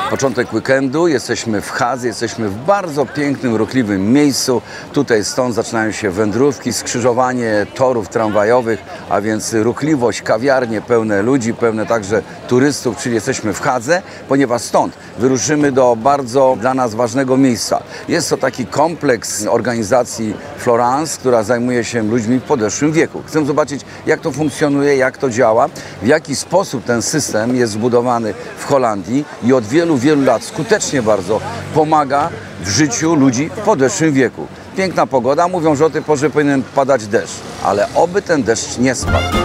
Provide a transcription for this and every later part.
Początek weekendu, jesteśmy w Hadze, jesteśmy w bardzo pięknym, ruchliwym miejscu. Tutaj stąd zaczynają się wędrówki, skrzyżowanie torów tramwajowych, a więc ruchliwość, kawiarnie pełne ludzi, pełne także turystów, czyli jesteśmy w Hadze, ponieważ stąd wyruszymy do bardzo dla nas ważnego miejsca. Jest to taki kompleks organizacji Florence, która zajmuje się ludźmi w podeszłym wieku. Chcę zobaczyć, jak to funkcjonuje, jak to działa, w jaki sposób ten system jest zbudowany w Holandii i od wielu lat skutecznie bardzo pomaga w życiu ludzi w podeszłym wieku. Piękna pogoda, mówią, że o tej porze powinien padać deszcz, ale oby ten deszcz nie spadł.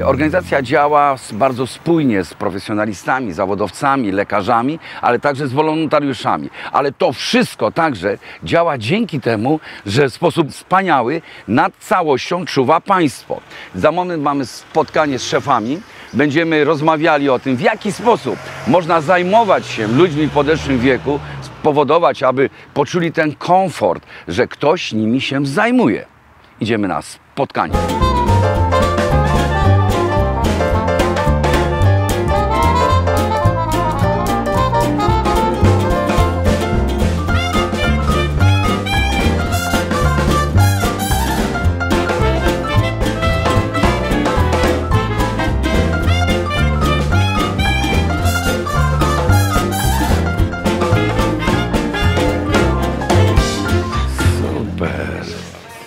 Organizacja działa bardzo spójnie z profesjonalistami, zawodowcami, lekarzami, ale także z wolontariuszami. Ale to wszystko także działa dzięki temu, że w sposób wspaniały nad całością czuwa państwo. Za moment mamy spotkanie z szefami. Będziemy rozmawiali o tym, w jaki sposób można zajmować się ludźmi w podeszłym wieku, spowodować, aby poczuli ten komfort, że ktoś nimi się zajmuje. Idziemy na spotkanie.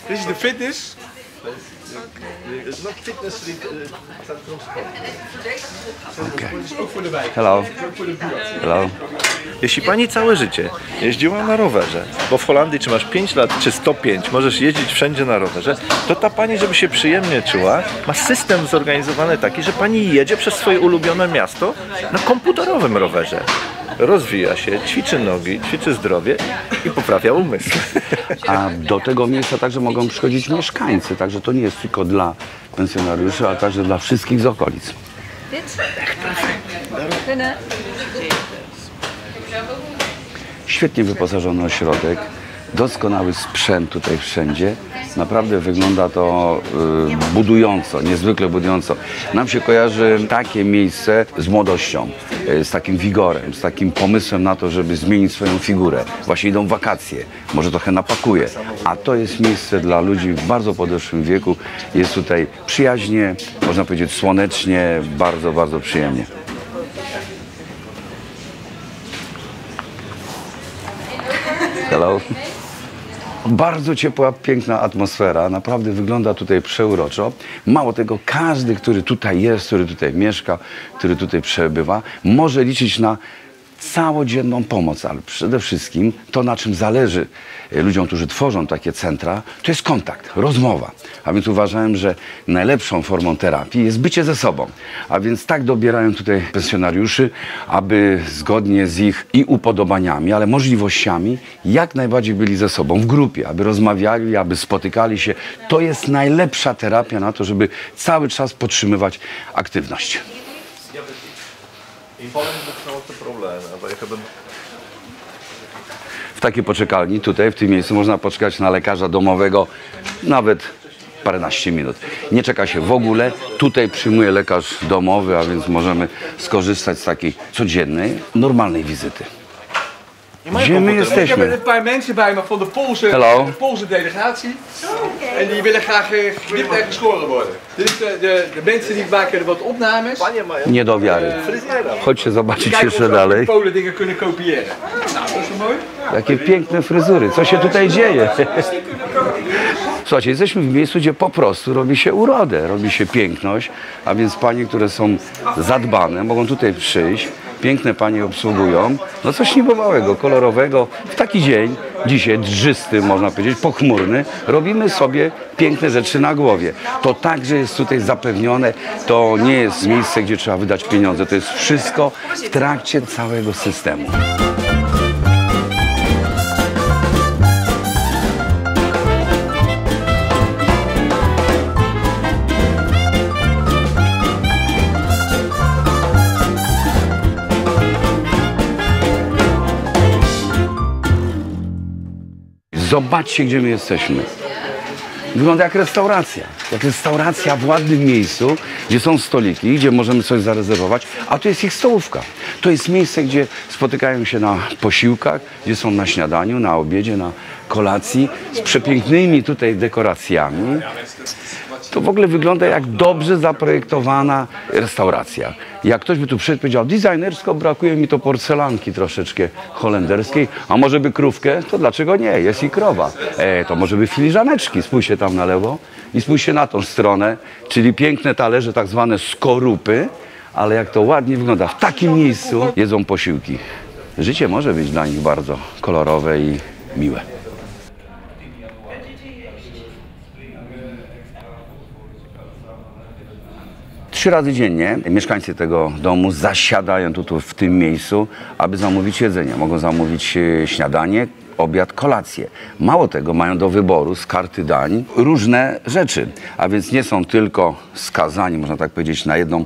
Dit is de fitness. Not fitness centrum sport. Het is ook voor de wijk. Hello. Hello. Jeśli pani całe życie jeździła na rowerze, bo w Holandii czy masz 5 lat, czy 105, możesz jeździć wszędzie na rowerze, to ta pani, żeby się przyjemnie czuła, ma system zorganizowany taki, że pani jedzie przez swoje ulubione miasto na komputerowym rowerze. Rozwija się, ćwiczy nogi, ćwiczy zdrowie i poprawia umysł. A do tego miejsca także mogą przychodzić mieszkańcy, także to nie jest tylko dla pensjonariuszy, ale także dla wszystkich z okolic. Świetnie wyposażony ośrodek, doskonały sprzęt tutaj wszędzie. Naprawdę wygląda to budująco, niezwykle budująco. Nam się kojarzy takie miejsce z młodością, z takim wigorem, z takim pomysłem na to, żeby zmienić swoją figurę. Właśnie idą wakacje, może trochę napakuje. A to jest miejsce dla ludzi w bardzo podeszłym wieku. Jest tutaj przyjaźnie, można powiedzieć słonecznie, bardzo, bardzo przyjemnie. Hello. Bardzo ciepła, piękna atmosfera, naprawdę wygląda tutaj przeuroczo. Mało tego, każdy, który tutaj jest, który tutaj mieszka, który tutaj przebywa, może liczyć na całodzienną pomoc, ale przede wszystkim to, na czym zależy ludziom, którzy tworzą takie centra, to jest kontakt, rozmowa. A więc uważałem, że najlepszą formą terapii jest bycie ze sobą. A więc tak dobierają tutaj pensjonariuszy, aby zgodnie z ich i upodobaniami, ale możliwościami, jak najbardziej byli ze sobą w grupie, aby rozmawiali, aby spotykali się. To jest najlepsza terapia na to, żeby cały czas podtrzymywać aktywność. W takiej poczekalni tutaj, w tym miejscu, można poczekać na lekarza domowego nawet paręnaście minut. Nie czeka się w ogóle. Tutaj przyjmuje lekarz domowy, a więc możemy skorzystać z takiej codziennej, normalnej wizyty. Gdzie my jesteśmy? Ik heb een paar mensen bij me van de Poolse delegatie. En die willen graag geknipt en geschoren worden. Dus de mensen die maken er wat opnames. Nie do wiary. Chodźcie zobaczyć jeszcze dalej. Polen dingen kunnen kopiëren. Nou, dat is wel mooi. Jakie piękne fryzury. Co się tutaj dzieje? Słuchajcie, jesteśmy w miejscu, gdzie po prostu robi się urodę, robi się piękność, a więc panie, które są zadbane, mogą tutaj przyjść, piękne panie obsługują, no coś niebywałego, kolorowego. W taki dzień, dzisiaj drzysty, można powiedzieć, pochmurny, robimy sobie piękne rzeczy na głowie. To także jest tutaj zapewnione, to nie jest miejsce, gdzie trzeba wydać pieniądze, to jest wszystko w trakcie całego systemu. Zobaczcie, gdzie my jesteśmy. Wygląda jak restauracja. Jak restauracja w ładnym miejscu, gdzie są stoliki, gdzie możemy coś zarezerwować, a tu jest ich stołówka. To jest miejsce, gdzie spotykają się na posiłkach, gdzie są na śniadaniu, na obiedzie, na kolacji, z przepięknymi tutaj dekoracjami. To w ogóle wygląda jak dobrze zaprojektowana restauracja. Jak ktoś by tu przyszedł i powiedział, designersko brakuje mi to porcelanki troszeczkę holenderskiej, a może by krówkę? To dlaczego nie? Jest i krowa. To może by filiżaneczki. Spójrzcie tam na lewo i spójrzcie na tą stronę, czyli piękne talerze, tak zwane skorupy, ale jak to ładnie wygląda. W takim miejscu jedzą posiłki. Życie może być dla nich bardzo kolorowe i miłe. 3 razy dziennie mieszkańcy tego domu zasiadają tu w tym miejscu, aby zamówić jedzenie. Mogą zamówić śniadanie, obiad, kolację. Mało tego, mają do wyboru z karty dań różne rzeczy, a więc nie są tylko skazani, można tak powiedzieć, na jedną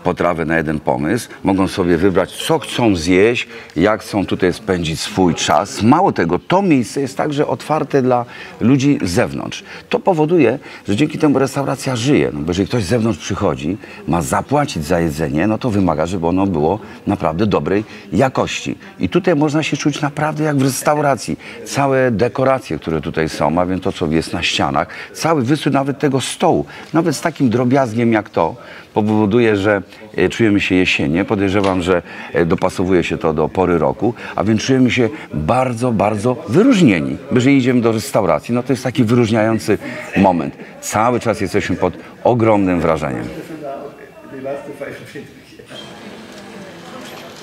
potrawę, na jeden pomysł. Mogą sobie wybrać, co chcą zjeść, jak chcą tutaj spędzić swój czas. Mało tego, to miejsce jest także otwarte dla ludzi z zewnątrz. To powoduje, że dzięki temu restauracja żyje. No bo jeżeli ktoś z zewnątrz przychodzi, ma zapłacić za jedzenie, no to wymaga, żeby ono było naprawdę dobrej jakości. I tutaj można się czuć naprawdę jak w restauracji. Całe dekoracje, które tutaj są, a więc to, co jest na ścianach, cały wystrój nawet tego stołu, nawet z takim drobiazgiem jak to, powoduje, że czujemy się jesiennie. Podejrzewam, że dopasowuje się to do pory roku, a więc czujemy się bardzo, bardzo wyróżnieni. Jeżeli idziemy do restauracji, no to jest taki wyróżniający moment. Cały czas jesteśmy pod ogromnym wrażeniem.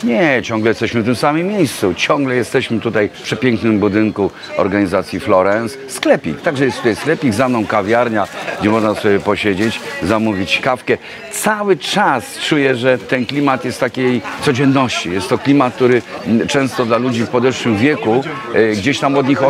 Nie, ciągle jesteśmy w tym samym miejscu. Ciągle jesteśmy tutaj w przepięknym budynku organizacji Florence. Sklepik, także jest tutaj sklepik, za mną kawiarnia, gdzie można sobie posiedzieć, zamówić kawkę. Cały czas czuję, że ten klimat jest takiej codzienności. Jest to klimat, który często dla ludzi w podeszłym wieku gdzieś tam od nich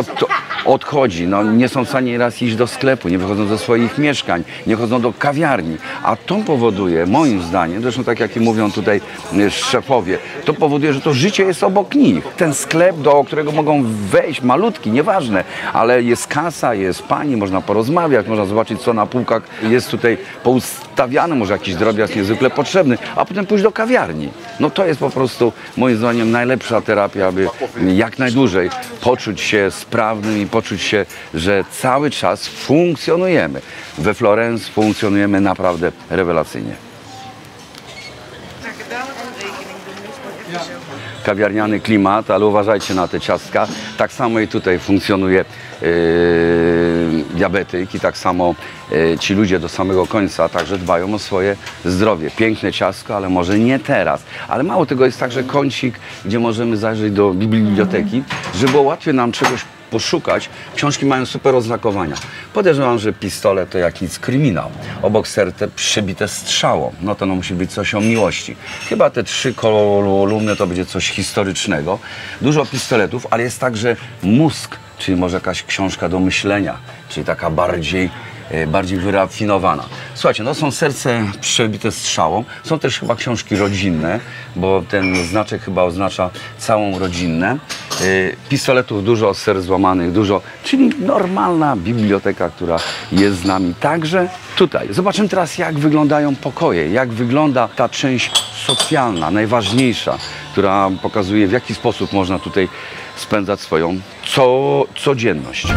odchodzi. No, nie są w stanie raz iść do sklepu, nie wychodzą ze swoich mieszkań, nie chodzą do kawiarni. A to powoduje, moim zdaniem, zresztą tak jak i mówią tutaj szefowie, to powoduje, że to życie jest obok nich. Ten sklep, do którego mogą wejść, malutki, nieważne, ale jest kasa, jest pani, można porozmawiać, można zobaczyć, co na półkach jest tutaj poustawiane, może jakiś drobiazg niezwykle potrzebny, a potem pójść do kawiarni. No to jest po prostu, moim zdaniem, najlepsza terapia, aby jak najdłużej poczuć się sprawnym i poczuć się, że cały czas funkcjonujemy. We Florence funkcjonujemy naprawdę rewelacyjnie. Kawiarniany klimat, ale uważajcie na te ciastka. Tak samo i tutaj funkcjonuje diabetyk i tak samo ci ludzie do samego końca także dbają o swoje zdrowie. Piękne ciastko, ale może nie teraz. Ale mało tego, jest także kącik, gdzie możemy zajrzeć do biblioteki, żeby było łatwiej nam czegoś poszukać. Książki mają super oznakowania. Podejrzewam, że pistolet to jakiś kryminał. Obok serce przebite strzałą. No to no musi być coś o miłości. Chyba te 3 kolumny to będzie coś historycznego. Dużo pistoletów, ale jest także mózg, czyli może jakaś książka do myślenia, czyli taka bardziej wyrafinowana. Słuchajcie, no są serce przebite strzałą. Są też chyba książki rodzinne, bo ten znaczek chyba oznacza całą rodzinę. Pistoletów dużo, serc złamanych dużo, czyli normalna biblioteka, która jest z nami także tutaj. Zobaczymy teraz, jak wyglądają pokoje, jak wygląda ta część socjalna, najważniejsza, która pokazuje, w jaki sposób można tutaj spędzać swoją codzienność.